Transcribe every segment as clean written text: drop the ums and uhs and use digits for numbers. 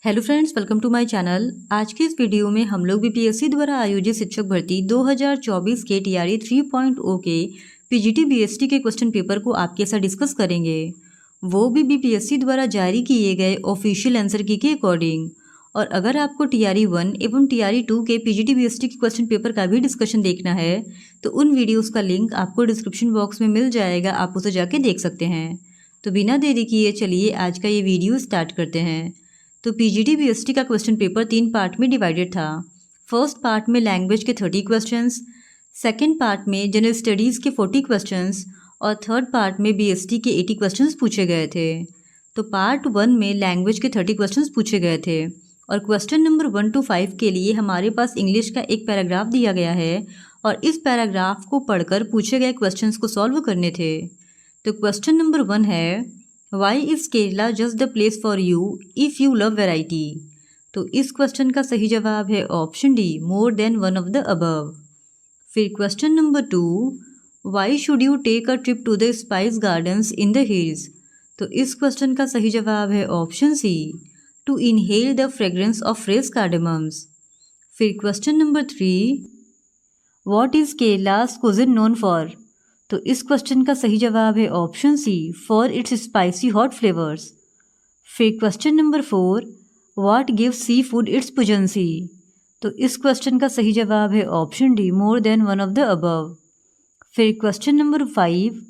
Hello friends, welcome to my channel. आज के इस वीडियो में हम लोग बीपीएससी द्वारा आयोजित शिक्षक भर्ती 2024 के टीआरई 3.0 के पीजीटी बीएसटी के क्वेश्चन पेपर को आपके साथ डिस्कस करेंगे, वो भी बीपीएससी द्वारा जारी किए गए ऑफिशियल आंसर की के अकॉर्डिंग। और अगर आपको टीआरई 1 एवं टीआरई 2 के पीजीटी बीएसटी के क्वेश्चन पेपर का भी डिस्कशन देखना है तो उन वीडियोज़ का लिंक आपको डिस्क्रिप्शन बॉक्स में मिल जाएगा, आप उसे जाके देख सकते हैं। तो बिना देरी किए चलिए आज का ये वीडियो स्टार्ट करते हैं। तो पीजीटी बीएसटी का क्वेश्चन पेपर 3 पार्ट में डिवाइडेड था। फर्स्ट पार्ट में लैंग्वेज के 30 क्वेश्चंस, सेकंड पार्ट में जनरल स्टडीज़ के 40 क्वेश्चंस और थर्ड पार्ट में बीएसटी के 80 क्वेश्चंस पूछे गए थे। तो पार्ट 1 में लैंग्वेज के 30 क्वेश्चंस पूछे गए थे और क्वेश्चन नंबर 1 to 5 के लिए हमारे पास इंग्लिश का एक पैराग्राफ दिया गया है और इस पैराग्राफ को पढ़कर पूछे गए क्वेश्चंस को सॉल्व करने थे। तो क्वेश्चन नंबर 1 है, why is Kerala just the place for you if you love variety. तो इस क्वेश्चन का सही जवाब है option D, more than one of the above. फिर question number 2, why should you take a trip to the spice gardens in the hills. तो इस question का सही जवाब है option C, to inhale the fragrance of fresh cardamoms. फिर question number 3, what is केरलास cuisine known for. तो इस question का सही जवाब है option C, for its spicy hot flavours. फिर question number 4, what gives seafood its pungency. तो इस क्वेश्चन का सही जवाब है option D, more than one of the above. फिर question number 5,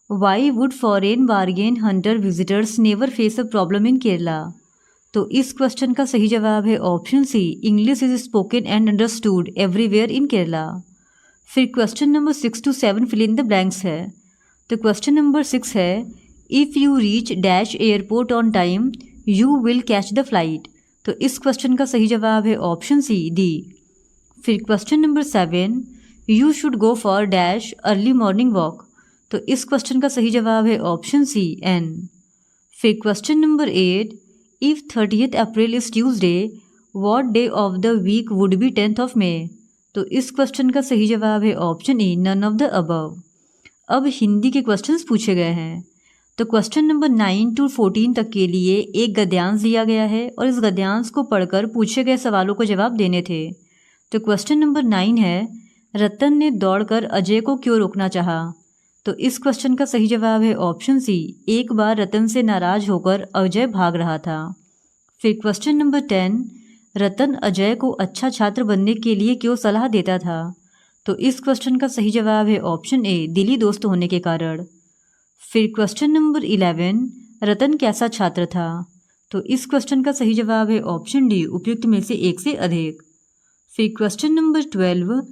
why would foreign bargain hunter visitors never face a problem in Kerala. तो इस क्वेश्चन का सही जवाब है option C, English is spoken and understood everywhere in Kerala. फिर question number 6 to 7 fill in the blanks है। तो क्वेश्चन नंबर 6 है, if you reach dash airport on time you will catch the flight. तो इस क्वेश्चन का सही जवाब है ऑप्शन सी, डी। फिर question number 7, you should go for dash early morning walk. तो इस क्वेश्चन का सही जवाब है ऑप्शन सी, एन। फिर question number 8, if 30th April is Tuesday what day of the week would be 10th of May. तो इस question का सही जवाब है option E, none of the above. अब हिंदी के क्वेश्चंस पूछे गए हैं। तो क्वेश्चन नंबर 9 to 14 तक के लिए एक गद्यांश दिया गया है और इस गद्यांश को पढ़कर पूछे गए सवालों को जवाब देने थे। तो क्वेश्चन नंबर 9 है, रतन ने दौड़कर अजय को क्यों रोकना चाहा। तो इस क्वेश्चन का सही जवाब है ऑप्शन सी, एक बार रतन से नाराज होकर अजय भाग रहा था। फिर क्वेश्चन नंबर 10, रतन अजय को अच्छा छात्र बनने के लिए क्यों सलाह देता था। तो इस क्वेश्चन का सही जवाब है ऑप्शन ए, दिली दोस्त होने के कारण। फिर क्वेश्चन नंबर 11, रतन कैसा छात्र था। तो इस क्वेश्चन का सही जवाब है ऑप्शन डी, उपयुक्त में से एक से अधिक। फिर क्वेश्चन नंबर 12,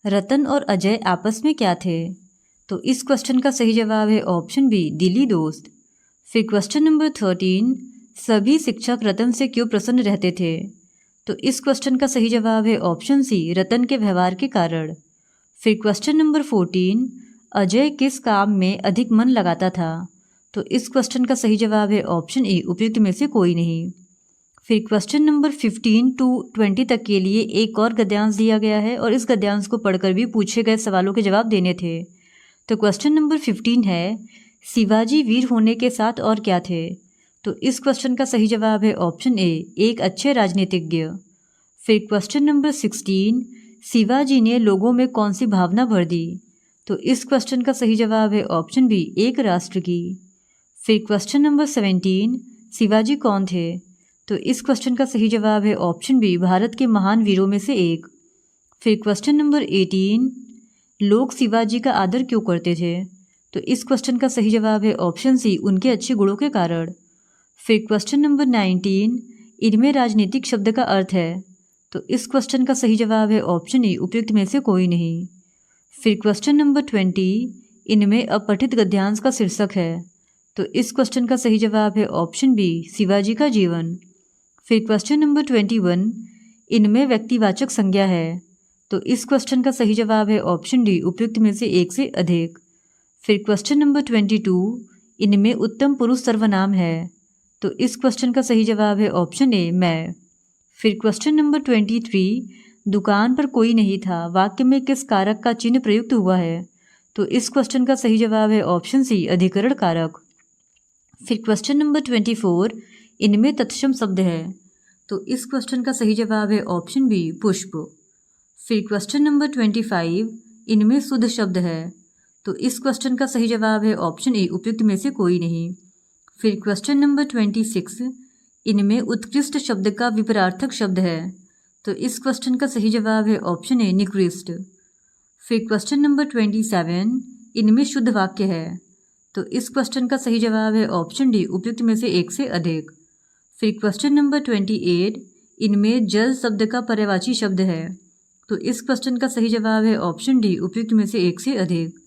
रतन और अजय आपस में क्या थे। तो इस क्वेश्चन का सही जवाब है ऑप्शन बी, दिली दोस्त। फिर क्वेश्चन नंबर 13, सभी शिक्षक रतन से क्यों प्रसन्न रहते थे। तो इस क्वेश्चन का सही जवाब है ऑप्शन सी, रतन के व्यवहार के कारण। फिर क्वेश्चन नंबर 14, अजय किस काम में अधिक मन लगाता था। तो इस क्वेश्चन का सही जवाब है ऑप्शन ए, उपयुक्त में से कोई नहीं। फिर क्वेश्चन नंबर 15 to 20 तक के लिए एक और गद्यांश दिया गया है और इस गद्यांश को पढ़कर भी पूछे गए सवालों के जवाब देने थे। तो क्वेश्चन नंबर 15 है, शिवाजी वीर होने के साथ और क्या थे। तो इस क्वेश्चन का सही जवाब है ऑप्शन ए, एक अच्छे राजनीतिज्ञ। फिर क्वेश्चन नंबर 16, शिवाजी ने लोगों में कौन सी भावना भर दी। तो इस क्वेश्चन का सही जवाब है ऑप्शन बी, एक राष्ट्र की। फिर क्वेश्चन नंबर 17, शिवाजी कौन थे। तो इस क्वेश्चन का सही जवाब है ऑप्शन बी, भारत के महान वीरों में से एक। फिर क्वेश्चन नंबर 18, लोग शिवाजी का आदर क्यों करते थे। तो इस क्वेश्चन का सही जवाब है ऑप्शन सी, उनके अच्छे गुणों के कारण। फिर क्वेश्चन नंबर 19, इनमें राजनीतिक शब्द का अर्थ है। तो इस क्वेश्चन का सही जवाब है ऑप्शन ई, उपयुक्त में से कोई नहीं। फिर क्वेश्चन नंबर 20, इनमें अपठित गद्यांश का शीर्षक है। तो इस क्वेश्चन का सही जवाब है ऑप्शन बी, शिवाजी का जीवन। फिर क्वेश्चन नंबर 21, इनमें व्यक्तिवाचक संज्ञा है। तो इस क्वेश्चन का सही जवाब है ऑप्शन डी, उपयुक्त में से एक से अधिक। फिर क्वेश्चन नंबर 22, इनमें उत्तम पुरुष सर्वनाम है। तो इस क्वेश्चन का सही जवाब है ऑप्शन ए, मैं। फिर क्वेश्चन नंबर 23, दुकान पर कोई नहीं था, वाक्य में किस कारक का चिन्ह प्रयुक्त हुआ है। तो इस क्वेश्चन का सही जवाब है ऑप्शन सी, अधिकरण कारक। फिर क्वेश्चन नंबर 24, इनमें तत्सम शब्द है। तो इस क्वेश्चन का सही जवाब है ऑप्शन बी पुष्प। फिर क्वेश्चन नंबर 25, इनमें शुद्ध शब्द है। तो इस क्वेश्चन का सही जवाब है ऑप्शन ए उपयुक्त में से कोई नहीं। फिर क्वेश्चन नंबर 26, इनमें उत्कृष्ट शब्द का विपरार्थक शब्द है। तो इस क्वेश्चन का सही जवाब है ऑप्शन ए निकृष्ट। फिर क्वेश्चन नंबर 27, इनमें शुद्ध वाक्य है। तो इस क्वेश्चन का सही जवाब है ऑप्शन डी उपयुक्त में से एक से अधिक। फिर क्वेश्चन नंबर 28, इनमें जल शब्द का पर्यायवाची शब्द है। तो इस क्वेश्चन का सही जवाब है ऑप्शन डी उपयुक्त में से एक से अधिक।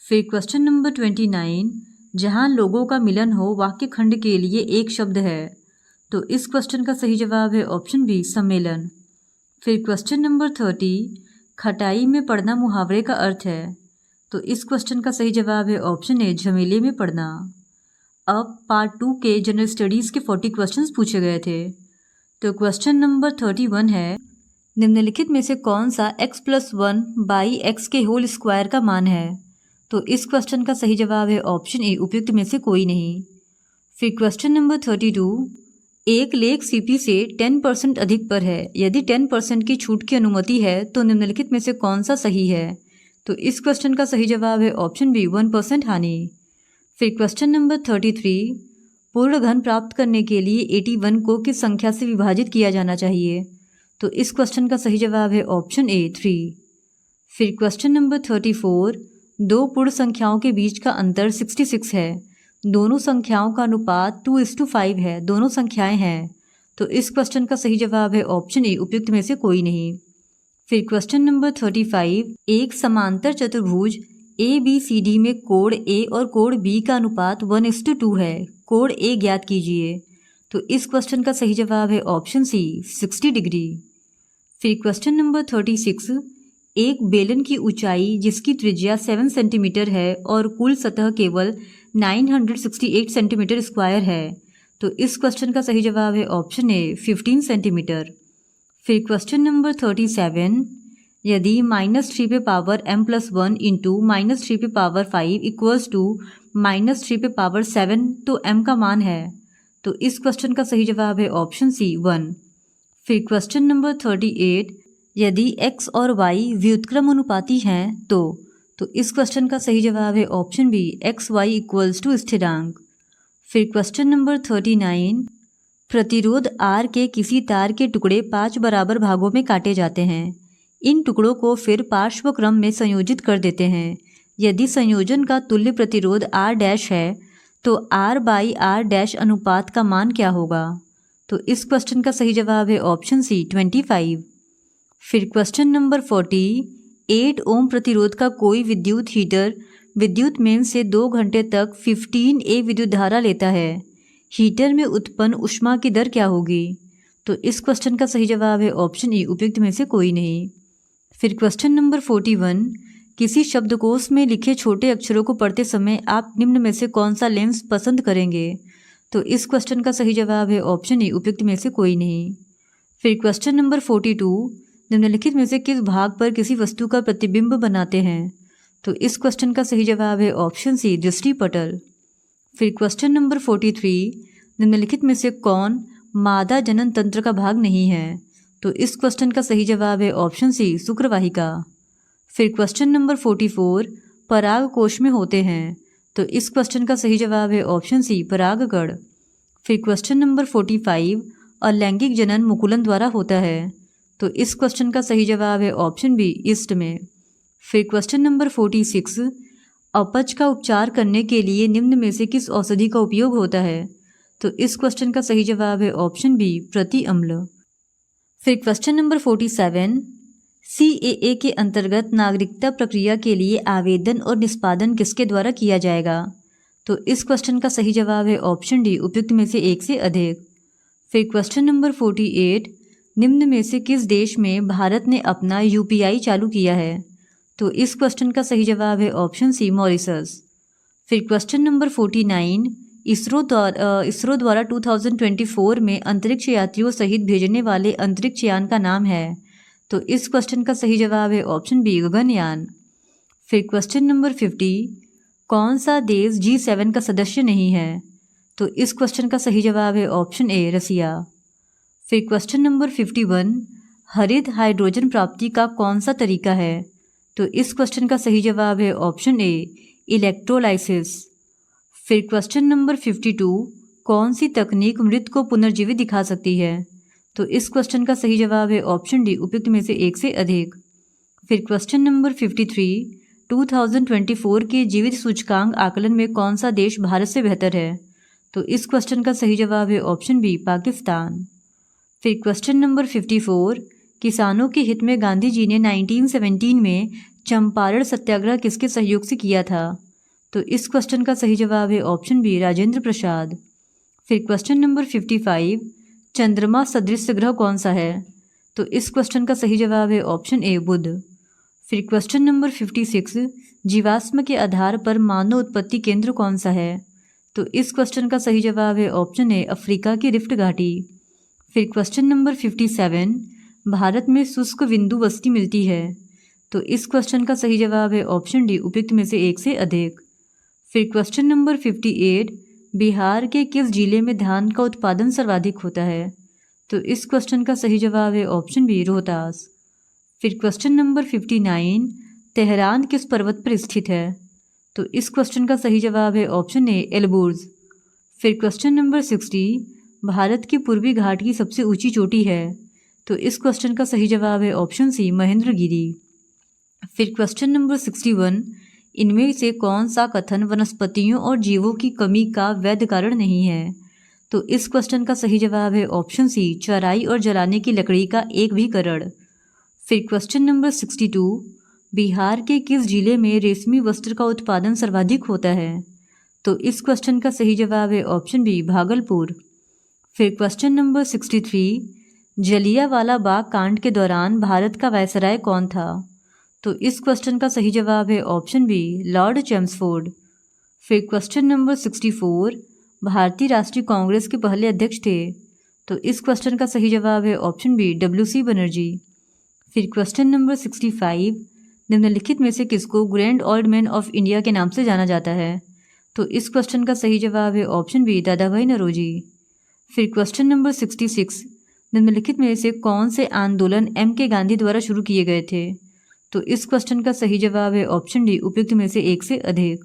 फिर क्वेश्चन नंबर 29, जहां लोगों का मिलन हो वाक्य खंड के लिए एक शब्द है। तो इस क्वेश्चन का सही जवाब है ऑप्शन बी सम्मेलन। फिर क्वेश्चन नंबर 30, खटाई में पड़ना मुहावरे का अर्थ है। तो इस क्वेश्चन का सही जवाब है ऑप्शन ए झमेले में पड़ना। अब पार्ट 2 के जनरल स्टडीज़ के 40 क्वेश्चंस पूछे गए थे। तो क्वेश्चन नंबर 31 है, निम्नलिखित में से कौन सा x+1/x के होल स्क्वायर का मान है। तो इस क्वेश्चन का सही जवाब है ऑप्शन ए उपयुक्त में से कोई नहीं। फिर क्वेश्चन नंबर 32, एक लेख सीपी से 10% अधिक पर है। यदि 10% की छूट की अनुमति है तो निम्नलिखित में से कौन सा सही है। तो इस क्वेश्चन का सही जवाब है ऑप्शन बी 1% हानि। फिर क्वेश्चन नंबर 33, पूर्ण घन प्राप्त करने के लिए 81 को किस संख्या से विभाजित किया जाना चाहिए। तो इस क्वेश्चन का सही जवाब है ऑप्शन ए 3। फिर क्वेश्चन नंबर 34, दो पूर्ण संख्याओं के बीच का अंतर 66 है। दोनों संख्याओं का अनुपात 2:5 है। दोनों संख्याएं हैं। तो इस क्वेश्चन का सही जवाब है ऑप्शन ए उपयुक्त में से कोई नहीं। फिर क्वेश्चन नंबर 35, एक समांतर चतुर्भुज ABCD में कोण A और कोण B का अनुपात 1:2 है। कोण A ज्ञात कीजिए। तो इस क्वेश्चन का सही जवाब है ऑप्शन सी 60 डिग्री। फिर क्वेश्चन नंबर 36, एक बेलन की ऊंचाई जिसकी त्रिज्या 7 सेंटीमीटर है और कुल सतह केवल 968 सेंटीमीटर स्क्वायर है। तो इस क्वेश्चन का सही जवाब है ऑप्शन ए 15 सेंटीमीटर। फिर क्वेश्चन नंबर 37, यदि -3 पे पावर m+1 इंटू -3 पे पावर 5 इक्वल्स टू -3 पे पावर 7 तो m का मान है। तो इस क्वेश्चन का सही जवाब है ऑप्शन सी 1। फिर क्वेश्चन नंबर 38, यदि x और y व्युत्क्रम अनुपाती हैं तो इस क्वेश्चन का सही जवाब है option B xy equals to स्थिरांक। फिर क्वेश्चन नंबर 39, प्रतिरोध R के किसी तार के टुकड़े 5 बराबर भागों में काटे जाते हैं। इन टुकड़ों को फिर पार्श्व क्रम में संयोजित कर देते हैं। यदि संयोजन का तुल्य प्रतिरोध R' है तो R/R' अनुपात का मान क्या होगा। तो इस क्वेश्चन का सही जवाब है ऑप्शन सी 25। फिर क्वेश्चन नंबर 40, 8 ओम प्रतिरोध का कोई विद्युत हीटर विद्युत मेन से 2 घंटे तक 15 A विद्युत धारा लेता है। हीटर में उत्पन्न ऊष्मा की दर क्या होगी। तो इस क्वेश्चन का सही जवाब है ऑप्शन ई उपयुक्त में से कोई नहीं। फिर क्वेश्चन नंबर 41, किसी शब्दकोश में लिखे छोटे अक्षरों को पढ़ते समय आप निम्न में से कौन सा लेंस पसंद करेंगे। तो इस क्वेश्चन का सही जवाब है ऑप्शन ई उपयुक्त में से कोई नहीं। फिर क्वेश्चन नंबर 42, निम्नलिखित में से किस भाग पर किसी वस्तु का प्रतिबिंब बनाते हैं। तो इस क्वेश्चन का सही जवाब है ऑप्शन सी दृष्टिपटल। फिर क्वेश्चन नंबर 43, निम्नलिखित में से कौन मादा जनन तंत्र का भाग नहीं है। तो इस क्वेश्चन का सही जवाब है ऑप्शन सी शुक्रवाहिका। फिर क्वेश्चन नंबर 44, पराग कोश में होते हैं। तो इस क्वेश्चन का सही जवाब है ऑप्शन सी परागकण। फिर क्वेश्चन नंबर 45, अलैंगिक जनन मुकुलन द्वारा होता है। तो इस क्वेश्चन का सही जवाब है ऑप्शन बी ईस्ट में। फिर क्वेश्चन नंबर 46, अपच का उपचार करने के लिए निम्न में से किस औषधि का उपयोग होता है। तो इस क्वेश्चन का सही जवाब है ऑप्शन बी प्रति अम्ल। फिर क्वेश्चन नंबर 47, CAA के अंतर्गत नागरिकता प्रक्रिया के लिए आवेदन और निष्पादन किसके द्वारा किया जाएगा। तो इस क्वेश्चन का सही जवाब है ऑप्शन डी उपयुक्त में से एक से अधिक। फिर क्वेश्चन नंबर 48, निम्न में से किस देश में भारत ने अपना UPI चालू किया है। तो इस क्वेश्चन का सही जवाब है ऑप्शन सी मॉरिशस। फिर क्वेश्चन नंबर 49, इसरो द्वारा 2024 में अंतरिक्ष यात्रियों सहित भेजने वाले अंतरिक्ष यान का नाम है। तो इस क्वेश्चन का सही जवाब है ऑप्शन बी गगनयान। फिर क्वेश्चन नंबर 50, कौन सा देश G7 का सदस्य नहीं है। तो इस क्वेश्चन का सही जवाब है ऑप्शन ए रसिया। फिर क्वेश्चन नंबर 51, हरित हाइड्रोजन प्राप्ति का कौन सा तरीका है? तो इस क्वेश्चन का सही जवाब है ऑप्शन ए, इलेक्ट्रोलाइसिस। फिर क्वेश्चन नंबर 52, कौन सी तकनीक मृत को पुनर्जीवित दिखा सकती है? तो इस क्वेश्चन का सही जवाब है ऑप्शन डी, उपयुक्त में से एक से अधिक। फिर क्वेश्चन नंबर 53, 2024 के जीवित सूचकांक आकलन में कौन सा देश भारत से बेहतर है? तो इस क्वेश्चन का सही जवाब है ऑप्शन बी, पाकिस्तान। फिर क्वेश्चन नंबर 54, किसानों के हित में गांधी जी ने 1917 में चंपारण सत्याग्रह किसके सहयोग से किया था? तो इस क्वेश्चन का सही जवाब है ऑप्शन बी, राजेंद्र प्रसाद। फिर क्वेश्चन नंबर 55, चंद्रमा सदृश ग्रह कौन सा है? तो इस क्वेश्चन का सही जवाब है ऑप्शन ए, बुध। फिर क्वेश्चन नंबर 56, जीवाश्म के आधार पर मानव उत्पत्ति केंद्र कौन सा है? तो इस क्वेश्चन का सही जवाब है ऑप्शन ए, अफ्रीका की रिफ्ट घाटी। फिर क्वेश्चन नंबर 57, भारत में शुष्क बिंदु बस्ती मिलती है? तो इस क्वेश्चन का सही जवाब है ऑप्शन डी, उपयुक्त में से एक से अधिक। फिर क्वेश्चन नंबर 58, बिहार के किस जिले में धान का उत्पादन सर्वाधिक होता है? तो इस क्वेश्चन का सही जवाब है ऑप्शन बी, रोहतास। फिर क्वेश्चन नंबर 59, तेहरान किस पर्वत पर स्थित है? तो इस क्वेश्चन का सही जवाब है ऑप्शन ए, एल्बुर्ज। फिर क्वेश्चन नंबर 60, भारत की पूर्वी घाट की सबसे ऊंची चोटी है? तो इस क्वेश्चन का सही जवाब है ऑप्शन सी, महेंद्रगिरी। फिर क्वेश्चन नंबर 61, इनमें से कौन सा कथन वनस्पतियों और जीवों की कमी का वैध कारण नहीं है? तो इस क्वेश्चन का सही जवाब है ऑप्शन सी, चराई और जलाने की लकड़ी का एक भी कारण। फिर क्वेश्चन नंबर 62, बिहार के किस जिले में रेशमी वस्त्र का उत्पादन सर्वाधिक होता है? तो इस क्वेश्चन का सही जवाब है ऑप्शन बी, भागलपुर। फिर क्वेश्चन नंबर 63, जलियांवाला बाग कांड के दौरान भारत का वायसराय कौन था? तो इस क्वेश्चन का सही जवाब है ऑप्शन बी, लॉर्ड चेम्सफोर्ड। फिर क्वेश्चन नंबर 64, भारतीय राष्ट्रीय कांग्रेस के पहले अध्यक्ष थे? तो इस क्वेश्चन का सही जवाब है ऑप्शन बी, WC बनर्जी। फिर क्वेश्चन नंबर 65, निम्नलिखित में से किसको grand old man of India के नाम से जाना जाता है? तो इस क्वेश्चन का सही जवाब है ऑप्शन बी, दादा भाई नौरोजी। फिर क्वेश्चन नंबर 66, निम्नलिखित में से कौन से आंदोलन MK गांधी द्वारा शुरू किए गए थे? तो इस क्वेश्चन का सही जवाब है ऑप्शन डी, उपयुक्त में से एक से अधिक।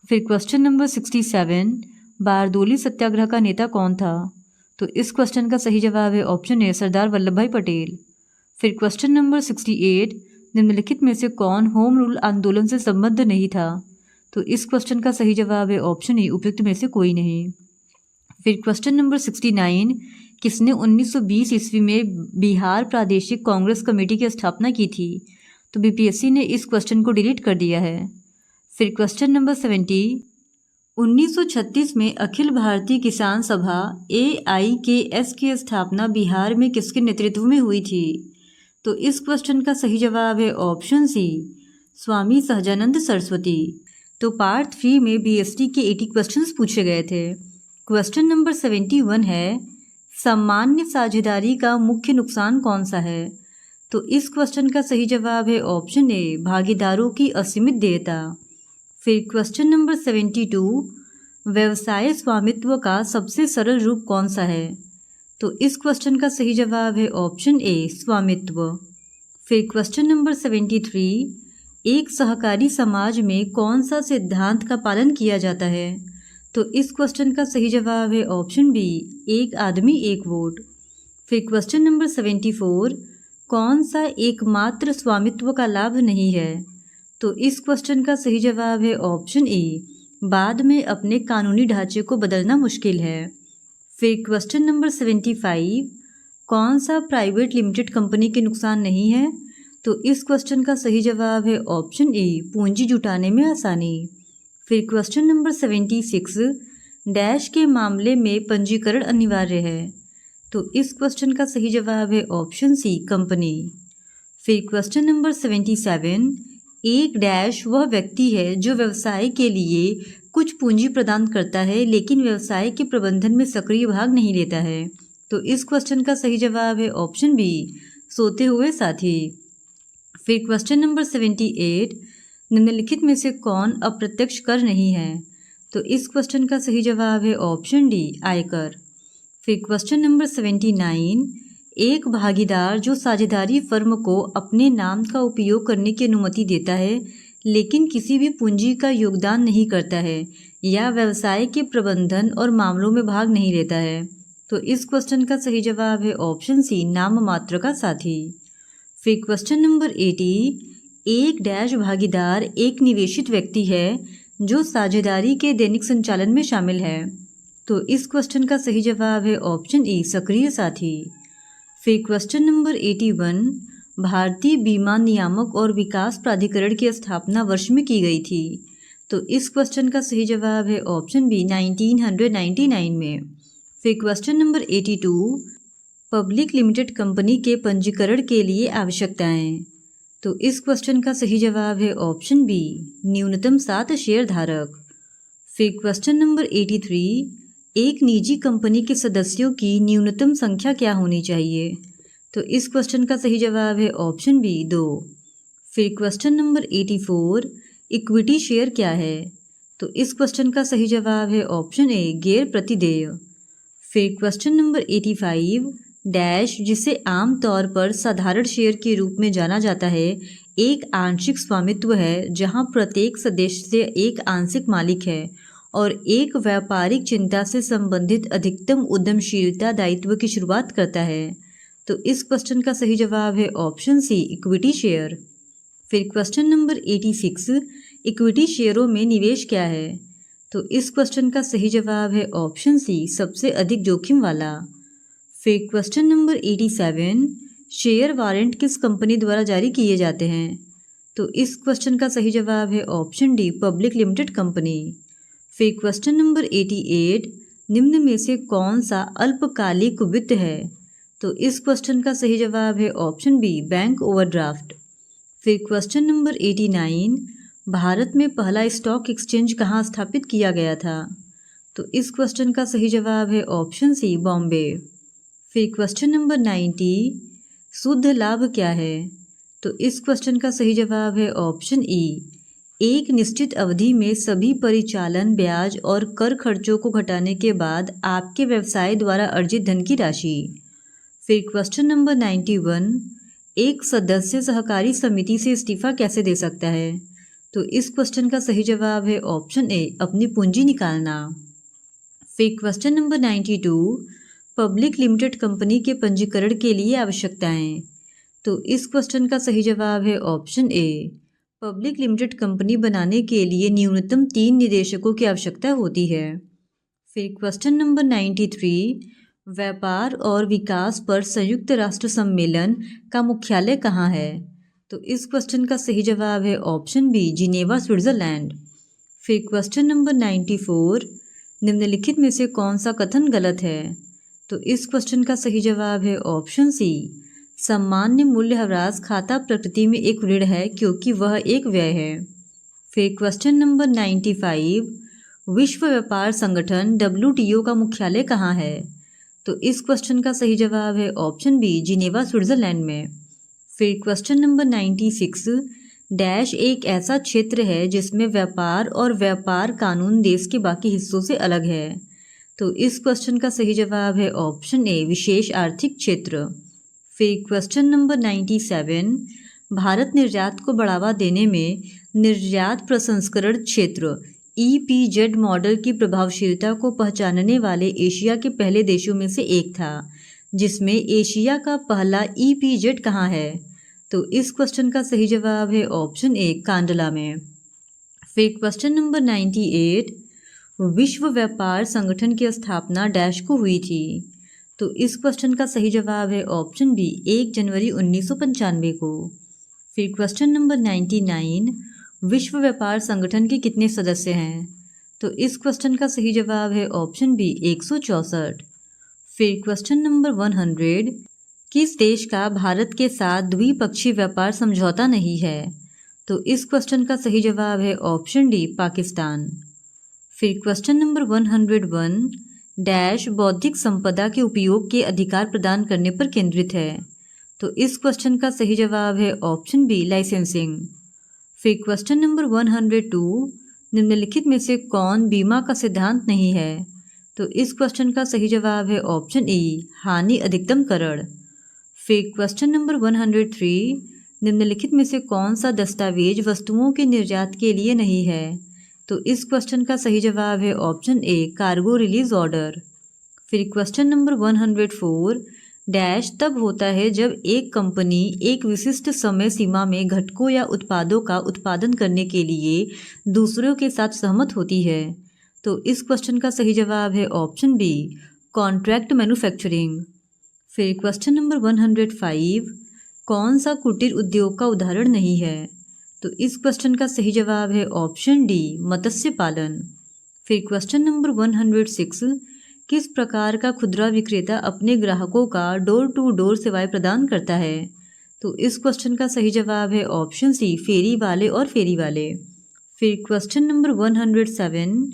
फिर क्वेश्चन नंबर 67, बारदोली सत्याग्रह का नेता कौन था? तो इस क्वेश्चन का सही जवाब है ऑप्शन ए, सरदार वल्लभ भाई पटेल। फिर क्वेश्चन नंबर 68, निम्नलिखित में से कौन होम रूल आंदोलन से संबद्ध नहीं था? तो इस क्वेश्चन का सही जवाब है ऑप्शन ए, उपयुक्त में से कोई नहीं। फिर क्वेश्चन नंबर 69, किसने 1920 ईस्वी में बिहार प्रादेशिक कांग्रेस कमेटी की स्थापना की थी? तो BPSC ने इस क्वेश्चन को डिलीट कर दिया है। फिर क्वेश्चन नंबर 70, 1936 में अखिल भारतीय किसान सभा AIKS की स्थापना बिहार में किसके नेतृत्व में हुई थी? तो इस क्वेश्चन का सही जवाब है ऑप्शन सी, स्वामी सहजानंद सरस्वती। तो पार्ट 3 में BST के 80 क्वेश्चंस पूछे गए थे। क्वेश्चन नंबर 71 है, सामान्य साझेदारी का मुख्य नुकसान कौन सा है? तो इस क्वेश्चन का सही जवाब है ऑप्शन ए, भागीदारों की असीमित देयता। फिर क्वेश्चन नंबर 72, व्यवसाय स्वामित्व का सबसे सरल रूप कौन सा है? तो इस क्वेश्चन का सही जवाब है ऑप्शन ए, स्वामित्व। फिर क्वेश्चन नंबर 73, एक सहकारी समाज में कौन सा सिद्धांत का पालन किया जाता है? तो इस क्वेश्चन का सही जवाब है ऑप्शन बी, एक आदमी एक वोट। फिर क्वेश्चन नंबर 74, कौन सा एकमात्र स्वामित्व का लाभ नहीं है? तो इस क्वेश्चन का सही जवाब है ऑप्शन ए, बाद में अपने कानूनी ढांचे को बदलना मुश्किल है। फिर क्वेश्चन नंबर 75, कौन सा प्राइवेट लिमिटेड कंपनी के नुकसान नहीं है? तो इस क्वेश्चन का सही जवाब है ऑप्शन ए, पूंजी जुटाने में आसानी। फिर क्वेश्चन नंबर 76, डैश के मामले में पंजीकरण अनिवार्य है? तो इस क्वेश्चन का सही जवाब है ऑप्शन सी, कंपनी। फिर क्वेश्चन नंबर 77, एक डैश वह व्यक्ति है जो व्यवसाय के लिए कुछ पूंजी प्रदान करता है लेकिन व्यवसाय के प्रबंधन में सक्रिय भाग नहीं लेता है। तो इस क्वेश्चन का सही जवाब है ऑप्शन बी, सोते हुए साथी। फिर क्वेश्चन नंबर 78, निम्नलिखित में से कौन अप्रत्यक्ष कर नहीं है? तो इस क्वेश्चन का सही जवाब है ऑप्शन डी, आयकर। फिर क्वेश्चन नंबर 79, एक भागीदार जो साझेदारी फर्म को अपने नाम का उपयोग करने की अनुमति देता है लेकिन किसी भी पूंजी का योगदान नहीं करता है या व्यवसाय के प्रबंधन और मामलों में भाग नहीं लेता है, तो इस क्वेश्चन का सही जवाब है ऑप्शन सी, नाम मात्र का साथी। फिर क्वेश्चन नंबर 80, एक डैश भागीदार एक निवेशित व्यक्ति है जो साझेदारी के दैनिक संचालन में शामिल है, तो इस क्वेश्चन का सही जवाब है ऑप्शन ई, सक्रिय साथी। फिर क्वेश्चन नंबर 81, भारतीय बीमा नियामक और विकास प्राधिकरण की स्थापना वर्ष में की गई थी, तो इस क्वेश्चन का सही जवाब है ऑप्शन बी, 1999 में। फिर question number 82, public limited company के पंजीकरण के लिए आवश्यकताएं, तो इस क्वेश्चन का सही जवाब है ऑप्शन बी, न्यूनतम 7 शेयर धारक। फिर क्वेश्चन नंबर 83, एक निजी कंपनी के सदस्यों की न्यूनतम संख्या क्या होनी चाहिए, तो इस क्वेश्चन का सही जवाब है ऑप्शन बी, 2। फिर क्वेश्चन नंबर 84, इक्विटी शेयर क्या है, तो इस क्वेश्चन का सही जवाब है ऑप्शन ए, गैर प्रतिदेय। फिर क्वेश्चन नंबर 85, डैश जिसे आमतौर पर साधारण शेयर के रूप में जाना जाता है एक आंशिक स्वामित्व है जहां प्रत्येक सदस्य एक आंशिक मालिक है और एक व्यापारिक चिंता से संबंधित अधिकतम उद्यमशीलता दायित्व की शुरुआत करता है, तो इस क्वेश्चन का सही जवाब है ऑप्शन सी, इक्विटी शेयर। फिर क्वेश्चन नंबर 86, इक्विटी शेयरों में निवेश क्या है, तो इस क्वेश्चन का सही जवाब है ऑप्शन सी, सबसे अधिक जोखिम वाला। फिर क्वेश्चन नंबर 87, शेयर वारंट किस कंपनी द्वारा जारी किए जाते हैं, तो इस क्वेश्चन का सही जवाब है option D, public limited company. फिर क्वेश्चन नंबर 88, निम्न में से कौन सा अल्पकालिक वित्त है, तो इस क्वेश्चन का सही जवाब है ऑप्शन बी, बैंक ओवरड्राफ्ट। फिर क्वेश्चन नंबर 89, भारत में पहला स्टॉक एक्सचेंज कहाँ स्थापित किया गया था, तो इस क्वेश्चन का सही जवाब है ऑप्शन सी, बॉम्बे। फिर क्वेश्चन नंबर 90, शुद्ध लाभ क्या है, तो इस क्वेश्चन का सही जवाब है ऑप्शन ई, एक निश्चित अवधि में सभी परिचालन, ब्याज और कर खर्चों को घटाने के बाद आपके व्यवसाय द्वारा अर्जित धन की राशि। फिर क्वेश्चन नंबर 91, एक सदस्य सहकारी समिति से इस्तीफा कैसे दे सकता है, तो इस क्वेश्चन का सही जवाब है ऑप्शन ए, अपनी पूंजी निकालना। फिर question number 92, public limited company के पंजीकरण के लिए आवश्यकताएं, तो इस क्वेश्चन का सही जवाब है option A, public limited company बनाने के लिए न्यूनतम 3 निदेशकों की आवश्यकता होती है। फिर क्वेश्चन नंबर 93, व्यापार और विकास पर संयुक्त राष्ट्र सम्मेलन का मुख्यालय कहाँ है, तो इस क्वेश्चन का सही जवाब है ऑप्शन बी, जिनेवा, स्विट्जरलैंड। फिर क्वेश्चन नंबर 94, निम्नलिखित में से कौन सा कथन गलत है, तो इस क्वेश्चन का सही जवाब है ऑप्शन सी, सामान्य मूल्यह्रास खाता प्रकृति में एक ऋण है क्योंकि वह एक व्यय है। फिर क्वेश्चन नंबर 95, विश्व व्यापार संगठन WTO का मुख्यालय कहाँ है, तो इस क्वेश्चन का सही जवाब है ऑप्शन बी, जिनेवा, स्विट्जरलैंड में। फिर क्वेश्चन नंबर 96, डैश एक ऐसा क्षेत्र है जिसमें व्यापार और व्यापार कानून देश के बाकी हिस्सों से अलग है, तो इस क्वेश्चन का सही जवाब है ऑप्शन ए, विशेष आर्थिक क्षेत्र। फिर क्वेश्चन नंबर 97, भारत निर्यात को बढ़ावा देने में निर्यात प्रसंस्करण क्षेत्र EPZ मॉडल की प्रभावशीलता को पहचानने वाले एशिया के पहले देशों में से एक था, जिसमें एशिया का पहला EPZ कहाँ है, तो इस क्वेश्चन का सही जवाब है ऑप्शन ए, कांडला में। फिर क्वेश्चन नंबर 98, विश्व व्यापार संगठन की स्थापना डैश को हुई थी, तो इस क्वेश्चन का सही जवाब है ऑप्शन बी, 1 जनवरी 1995 को। फिर क्वेश्चन नंबर 99, विश्व व्यापार संगठन के कितने सदस्य हैं, तो इस क्वेश्चन का सही जवाब है ऑप्शन बी, 164। फिर क्वेश्चन नंबर 100, किस देश का भारत के साथ द्विपक्षीय व्यापार समझौता नहीं है, तो इस क्वेश्चन का सही जवाब है ऑप्शन डी, पाकिस्तान। फिर क्वेश्चन नंबर 101, डैश बौद्धिक संपदा के उपयोग के अधिकार प्रदान करने पर केंद्रित है, तो इस क्वेश्चन का सही जवाब है ऑप्शन बी, लाइसेंसिंग। फिर क्वेश्चन नंबर 102, निम्नलिखित में से कौन बीमा का सिद्धांत नहीं है, तो इस क्वेश्चन का सही जवाब है ऑप्शन ई, हानि अधिकतम करण। फिर क्वेश्चन नंबर 103, निम्नलिखित में से कौन सा दस्तावेज वस्तुओं के निर्यात के लिए नहीं है? तो इस क्वेश्चन का सही जवाब है option A, cargo release order. फिर क्वेश्चन नंबर 104, डैश तब होता है जब एक कंपनी एक विशिष्ट समय सीमा में घटकों या उत्पादों का उत्पादन करने के लिए दूसरों के साथ सहमत होती है। तो इस क्वेश्चन का सही जवाब है ऑप्शन बी, कॉन्ट्रैक्ट मैन्युफैक्चरिंग। फिर क्वेश्चन नंबर 105, कौन सा कुटीर उद्योग का उदाहरण नहीं है? तो इस क्वेश्चन का सही जवाब है ऑप्शन डी, मत्स्य पालन। फिर क्वेश्चन नंबर 106, किस प्रकार का खुदरा विक्रेता अपने ग्राहकों का डोर टू डोर सेवाएं प्रदान करता है? तो इस क्वेश्चन का सही जवाब है ऑप्शन सी, फेरी वाले और फेरी वाले। फिर क्वेश्चन नंबर 107,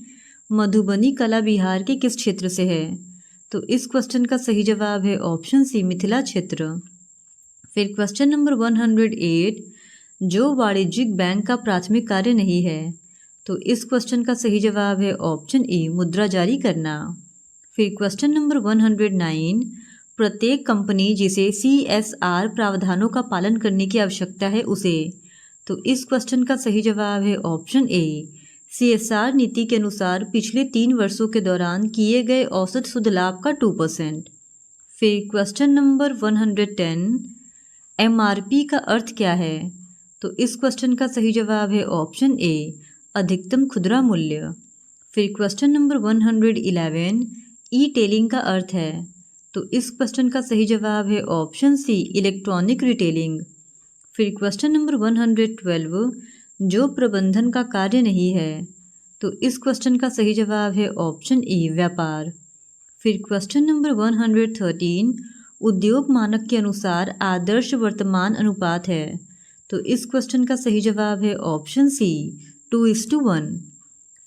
मधुबनी कला बिहार के किस क्षेत्र से है? तो इस क्वेश्चन का सही जवाब है ऑप्शन सी, मिथिला क्षेत्र। फिर क्वेश्चन नंबर 108, जो वाणिज्यिक बैंक का प्राथमिक कार्य नहीं है? तो इस क्वेश्चन का सही जवाब है ऑप्शन ई, मुद्रा जारी करना। फिर क्वेश्चन नंबर 109, प्रत्येक कंपनी जिसे CSR प्रावधानों का पालन करने की आवश्यकता है उसे? तो इस क्वेश्चन का सही जवाब है ऑप्शन ए, CSR नीति के अनुसार पिछले 3 वर्षों के दौरान किए गए औसत शुद्ध लाभ का 2%। फिर क्वेश्चन नंबर 110, MRP का अर्थ क्या है? तो इस क्वेश्चन का सही जवाब है ऑप्शन ए, अधिकतम खुदरा मूल्य। फिर क्वेश्चन नंबर 111, ई टेलिंग का अर्थ है? तो इस क्वेश्चन का सही जवाब है ऑप्शन सी, इलेक्ट्रॉनिक रिटेलिंग। फिर क्वेश्चन नंबर 112, जो प्रबंधन का कार्य नहीं है? तो इस क्वेश्चन का सही जवाब है ऑप्शन ई, व्यापार। फिर क्वेश्चन नंबर 113, उद्योग मानक के अनुसार आदर्श वर्तमान अनुपात है? तो इस क्वेश्चन का सही जवाब है ऑप्शन सी, 2:1।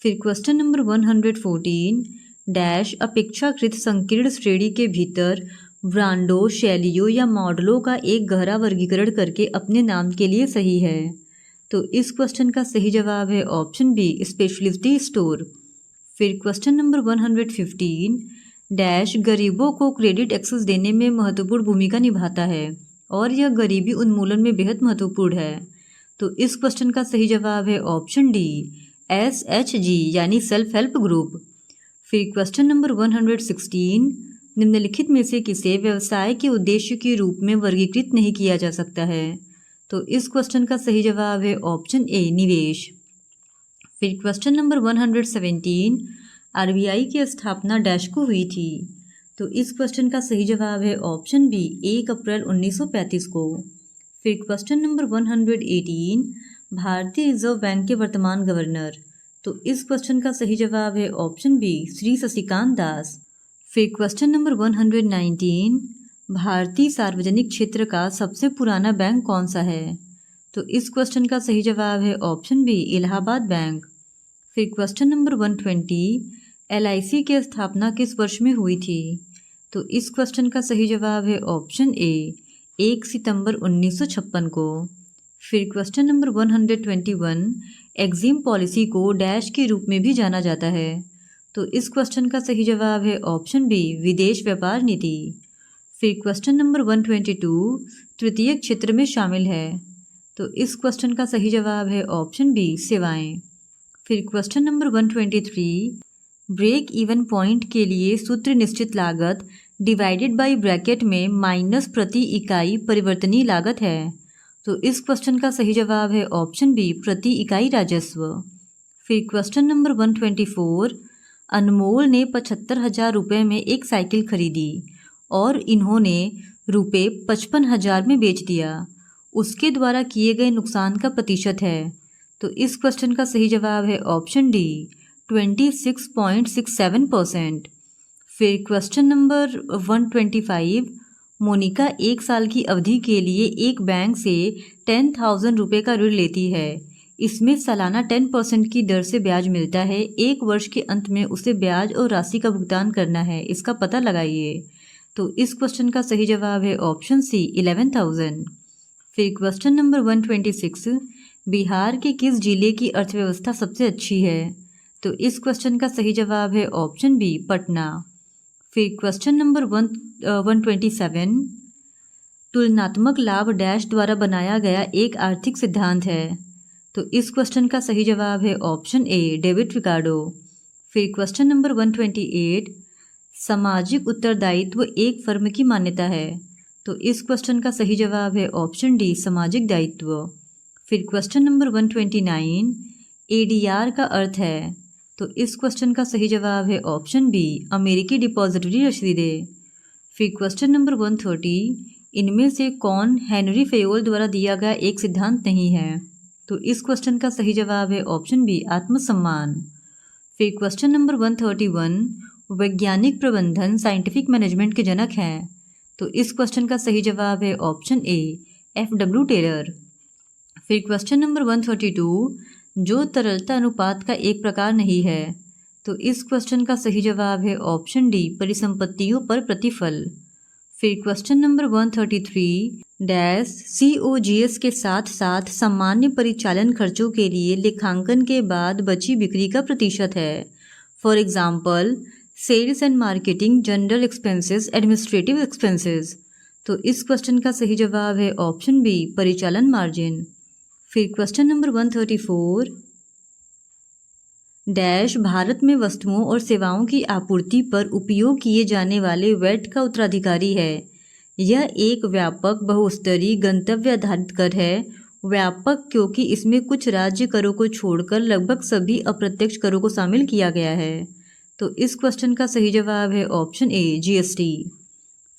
फिर क्वेश्चन नंबर 114, डैश अपेक्षाकृत संकीर्ण श्रेणी के भीतर ब्रांडों, शैलियों या मॉडलों का एक गहरा वर्गीकरण करके अपने नाम के लिए सही है? तो इस क्वेश्चन का सही जवाब है ऑप्शन बी, स्पेशलिटी स्टोर। फिर क्वेश्चन नंबर 115, डैश गरीबों को क्रेडिट एक्सेस देने में महत्वपूर्ण भूमिका निभाता है और यह गरीबी उन्मूलन में बेहद महत्वपूर्ण है? तो इस क्वेश्चन का सही जवाब है ऑप्शन डी, SHG यानी सेल्फ हेल्प ग्रुप। फिर क्वेश्चन नंबर 116, निम्नलिखित में से किसे व्यवसाय के उद्देश्य के रूप में वर्गीकृत नहीं किया जा सकता है? तो इस क्वेश्चन का सही जवाब है ऑप्शन ए, निवेश। फिर क्वेश्चन नंबर 117, RBI की स्थापना डैश को हुई थी? तो इस क्वेश्चन का सही जवाब है ऑप्शन बी, 1 अप्रैल 1935 को। फिर क्वेश्चन नंबर 118, भारतीय रिजर्व बैंक के वर्तमान गवर्नर? तो इस क्वेश्चन का सही जवाब है ऑप्शन बी, श्री शशिकांत दास। फिर क्वेश्चन नंबर 119, भारतीय सार्वजनिक क्षेत्र का सबसे पुराना बैंक कौन सा है? तो इस क्वेश्चन का सही जवाब है ऑप्शन बी, इलाहाबाद बैंक। फिर क्वेश्चन नंबर 120, LIC की स्थापना किस वर्ष में हुई थी? तो इस क्वेश्चन का सही जवाब है ऑप्शन ए, 1 सितंबर 1956 को। फिर क्वेश्चन नंबर 121, एग्जिम पॉलिसी को डैश के रूप में भी जाना जाता है? तो इस क्वेश्चन का सही जवाब है ऑप्शन बी, विदेश व्यापार नीति। फिर क्वेश्चन नंबर 122, तृतीय क्षेत्र में शामिल है? तो इस क्वेश्चन का सही जवाब है ऑप्शन बी, सेवाएं। फिर question number 123, break even point के लिए सूत्र निश्चित लागत डिवाइडेड बाय ब्रैकेट में माइनस प्रति इकाई परिवर्तनीय लागत है? तो इस क्वेश्चन का सही जवाब है ऑप्शन बी, प्रति इकाई राजस्व। फिर क्वेश्चन नंबर 124, अनमोल ने 75,000 रुपये में एक साइकिल खरीदी और इन्होंने रुपये 55,000 में बेच दिया, उसके द्वारा किए गए नुकसान का प्रतिशत है? तो इस क्वेश्चन का सही जवाब है ऑप्शन डी, 26.67%। फिर क्वेश्चन नंबर 125, मोनिका 1 साल की अवधि के लिए एक बैंक से 10,000 रुपये का ऋण लेती है। इसमें सालाना 10% की दर से ब्याज मिलता है। 1 वर्ष के अंत में उसे ब्याज और राशि का भुगतान करना है, इसका पता लगाइए। तो इस क्वेश्चन का सही जवाब है ऑप्शन सी, 11,000। फिर क्वेश्चन नंबर 126, बिहार के किस जिले की अर्थव्यवस्था सबसे अच्छी है? तो इस क्वेश्चन का सही जवाब है ऑप्शन बी पटना। फिर क्वेश्चन नंबर 127, तुलनात्मक लाभ डैश द्वारा बनाया गया एक आर्थिक सिद्धांत है। तो इस क्वेश्चन का सही जवाब है ऑप्शन ए डेविड रिकार्डो। फिर क्वेश्चन नंबर 128, सामाजिक उत्तरदायित्व एक फर्म की मान्यता है। तो इस क्वेश्चन का सही जवाब है ऑप्शन डी सामाजिक दायित्व। फिर क्वेश्चन नंबर 129, एडीआर का अर्थ है। तो इस क्वेश्चन का सही जवाब है ऑप्शन बी अमेरिकी डिपॉजिटरी रसीदें। फिर क्वेश्चन नंबर 130, इनमें से कौन हेनरी फेयोल द्वारा दिया गया एक सिद्धांत नहीं है। तो इस क्वेश्चन का सही जवाब है ऑप्शन बी आत्मसम्मान। फिर क्वेश्चन नंबर 131, वैज्ञानिक प्रबंधन साइंटिफिक मैनेजमेंट के जनक हैं। तो इस क्वेश्चन का सही जवाब है ऑप्शन ए FW टेलर। फिर क्वेश्चन नंबर 132, जो तरलता अनुपात का एक प्रकार नहीं है। तो इस क्वेश्चन का सही जवाब है ऑप्शन डी परिसंपत्तियों पर प्रतिफल। फिर क्वेश्चन नंबर 133, डैश COGS के साथ साथ सामान्य परिचालन खर्चों के लिए लेखांकन के बाद बची बिक्री का प्रतिशत है। For example sales and marketing, general expenses, administrative expenses. तो इस क्वेश्चन का सही जवाब है ऑप्शन बी परिचालन मार्जिन। फिर क्वेश्चन नंबर 134, डैश भारत में वस्तुओं और सेवाओं की आपूर्ति पर उपयोग किए जाने वाले वैट का उत्तराधिकारी है। यह एक व्यापक बहुस्तरीय गंतव्य आधारित कर है। व्यापक क्योंकि इसमें कुछ राज्य करों को छोड़कर लगभग सभी अप्रत्यक्ष करों को शामिल किया गया है। तो इस क्वेश्चन का सही जवाब है ऑप्शन ए GST।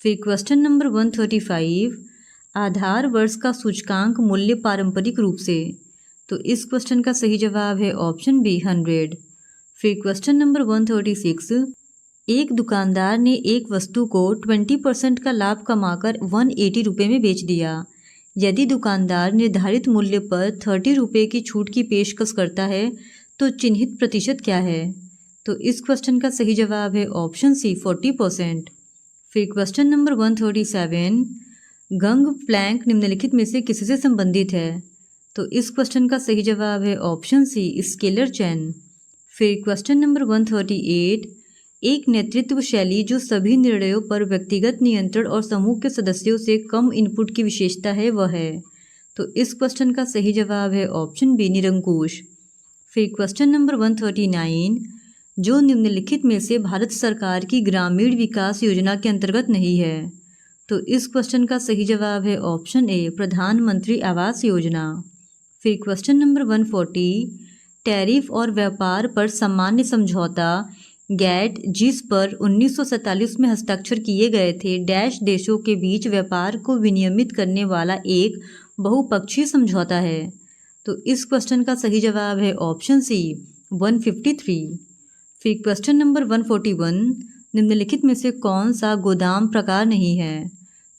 फिर क्वेश्चन नंबर 135, आधार वर्ष का सूचकांक मूल्य पारंपरिक रूप से। तो इस क्वेश्चन का सही जवाब है ऑप्शन बी 100। फिर क्वेश्चन नंबर 136, एक दुकानदार ने एक वस्तु को 20% का लाभ कमाकर 180 रुपये में बेच दिया। यदि दुकानदार निर्धारित मूल्य पर 30 रुपये की छूट की पेशकश करता है तो चिन्हित प्रतिशत क्या है। तो इस क्वेश्चन का सही जवाब है ऑप्शन सी 40%। फिर क्वेश्चन नंबर 137, गंग प्लैंक निम्नलिखित में से किससे संबंधित है। तो इस क्वेश्चन का सही जवाब है ऑप्शन सी स्केलर चेन। फिर क्वेश्चन नंबर 138, एक नेतृत्व शैली जो सभी निर्णयों पर व्यक्तिगत नियंत्रण और समूह के सदस्यों से कम इनपुट की विशेषता है वह है। तो इस क्वेश्चन का सही जवाब है ऑप्शन बी निरंकुश। फिर क्वेश्चन नंबर 139, जो निम्नलिखित में से भारत सरकार की ग्रामीण विकास योजना के अंतर्गत नहीं है। तो इस क्वेश्चन का सही जवाब है ऑप्शन ए प्रधानमंत्री आवास योजना। फिर क्वेश्चन नंबर 140, टैरिफ और व्यापार पर सामान्य समझौता गैट जिस पर 1947 में हस्ताक्षर किए गए थे डैश देशों के बीच व्यापार को विनियमित करने वाला एक बहुपक्षीय समझौता है। तो इस क्वेश्चन का सही जवाब है ऑप्शन सी 153। फिर क्वेश्चन नंबर 141, निम्नलिखित में से कौन सा गोदाम प्रकार नहीं है।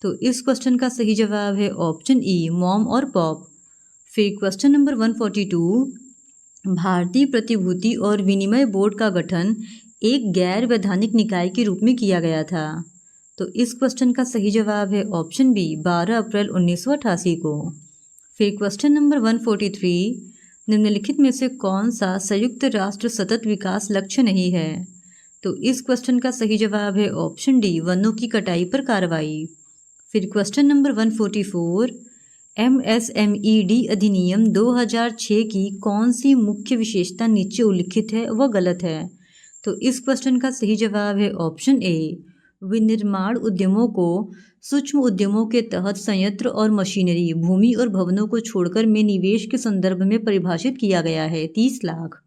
तो इस क्वेश्चन का सही जवाब है ऑप्शन ई मॉम और पॉप। फिर क्वेश्चन नंबर 142, भारतीय प्रतिभूति और विनिमय बोर्ड का गठन एक गैर वैधानिक निकाय के रूप में किया गया था। तो इस क्वेश्चन का सही जवाब है ऑप्शन बी 12 अप्रैल 1988 को। फिर क्वेश्चन नंबर 143, निम्नलिखित में से कौन सा संयुक्त राष्ट्र सतत विकास लक्ष्य नहीं है। तो इस क्वेश्चन का सही जवाब है ऑप्शन डी वनों की कटाई पर कार्रवाई। फिर क्वेश्चन नंबर 144, MSMED अधिनियम 2006 की कौन सी मुख्य विशेषता नीचे उल्लिखित है वह गलत है। तो इस क्वेश्चन का सही जवाब है ऑप्शन ए विनिर्माण उद्यमों को सूक्ष्म उद्यमों के तहत संयंत्र और मशीनरी, भूमि और भवनों को छोड़कर में निवेश के संदर्भ में परिभाषित किया गया है 30 लाख।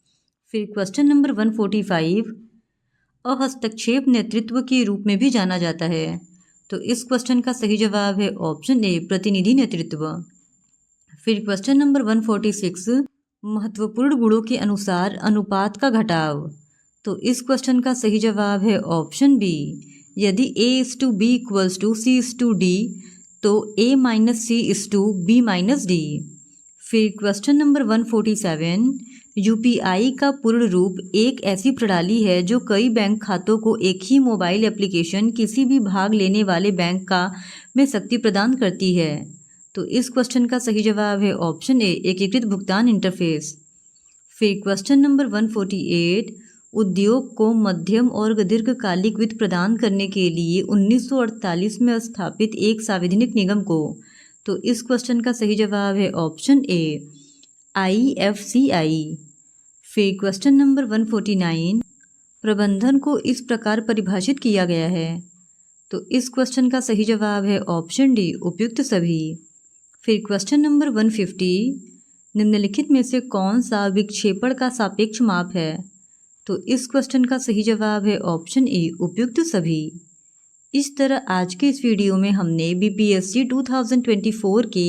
फिर क्वेश्चन नंबर 145, अहस्तक्षेप नेतृत्व के रूप में भी जाना जाता है। तो इस क्वेश्चन का सही जवाब है ऑप्शन ए प्रतिनिधि नेतृत्व। फिर क्वेश्चन नंबर 146, महत्वपूर्ण गुणों के अनुसार अनुपात का घटाव। तो इस क्वेश्चन का सही जवाब है ऑप्शन बी, यदि A:B = C:D तो A-C:B-D। फिर क्वेश्चन नंबर 147, UPI का पूर्ण रूप एक ऐसी प्रणाली है जो कई बैंक खातों को एक ही मोबाइल एप्लीकेशन किसी भी भाग लेने वाले बैंक का में शक्ति प्रदान करती है। तो इस क्वेश्चन का सही जवाब है ऑप्शन ए एकीकृत भुगतान इंटरफेस। फिर क्वेश्चन नंबर 148, उद्योग को मध्यम और दीर्घकालिक वित्त प्रदान करने के लिए 1948 में स्थापित एक सार्वजनिक निगम को। तो इस क्वेश्चन का सही जवाब है ऑप्शन ए IFCI। फिर क्वेश्चन नंबर 149, प्रबंधन को इस प्रकार परिभाषित किया गया है। तो इस क्वेश्चन का सही जवाब है ऑप्शन डी उपयुक्त सभी। फिर क्वेश्चन नंबर 150, निम्नलिखित में से कौन सा विक्षेपण का सापेक्ष माप है। तो इस क्वेश्चन का सही जवाब है ऑप्शन ए उपयुक्त सभी। इस तरह आज के इस वीडियो में हमने BPSC 2024 के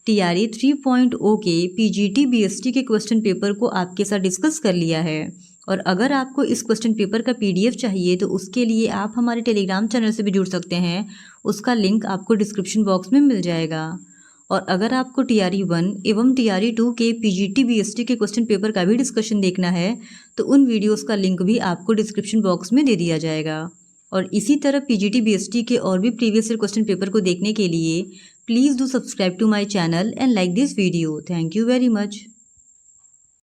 TRE 3.0 के PGT BST के क्वेश्चन पेपर को आपके साथ डिस्कस कर लिया है। और अगर आपको इस क्वेश्चन पेपर का PDF चाहिए तो उसके लिए आप हमारे टेलीग्राम चैनल से भी जुड़ सकते हैं, उसका लिंक आपको डिस्क्रिप्शन बॉक्स में मिल जाएगा। और अगर आपको TRE 1 एवं TRE 2 के PGT BST के क्वेश्चन पेपर का भी डिस्कशन देखना है तो उन वीडियोस का लिंक भी आपको डिस्क्रिप्शन बॉक्स में दे दिया जाएगा। और इसी तरह PGT BST के और भी प्रीवियस ईयर क्वेश्चन पेपर को देखने के लिए please do subscribe to my channel and like this video. Thank you very much.